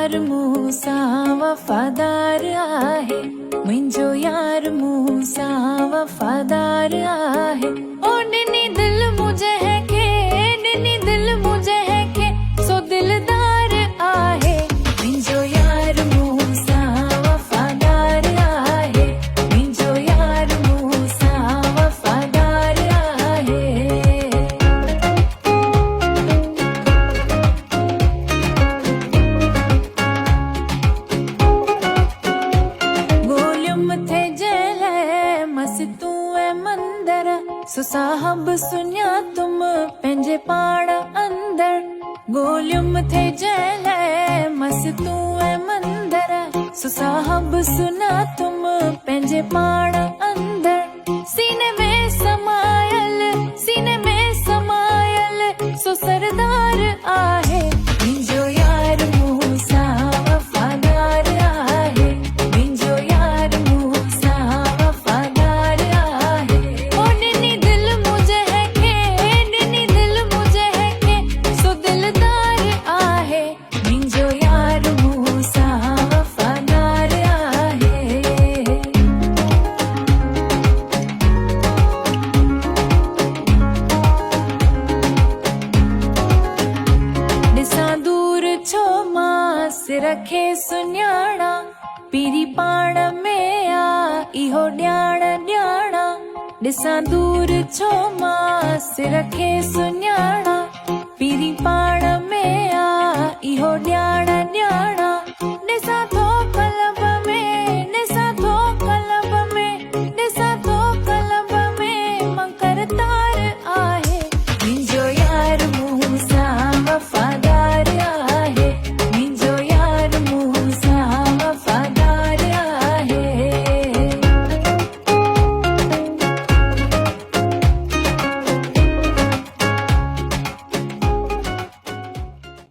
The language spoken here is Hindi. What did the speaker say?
यार मूसा वफादार आहे, मुंहिंजो यार मूसा वफादार आहे। ओ ॾिनी दिल मुझे है के, ॾिनी दिल मुझे है के, सो दिलदार आहे। मुंहिंजो यार मूसा वफादार आहे, मुंहिंजो यार मूसा वफादार आहे। थे जेल मस्तू मंदर, सो साहब सुनिया तुम पंहिंजे पाण अंदर। गोलियुम थे जेल मस्तू मंदर, सो साहब सुना तुम पंहिंजे पाण अंदर। सीने में समायल, सीने में समायल, सो सरदार आहे। मुंहिंजो यार मूसा वफादार आहे, मुंहिंजो यार मूसा वफादार आहे। ओ ॾिनी दिल मुझे है के, ॾिनी दिल मुझे है के, सो दिलदार आहे। मुंहिंजो यार मूसा वफादार आहे। ॾिसां दूर छो मां सिर खे सुञाणा, पीरी पाण में आ इहो ॼाण ॼाणा। ॾिसां दूर छो मां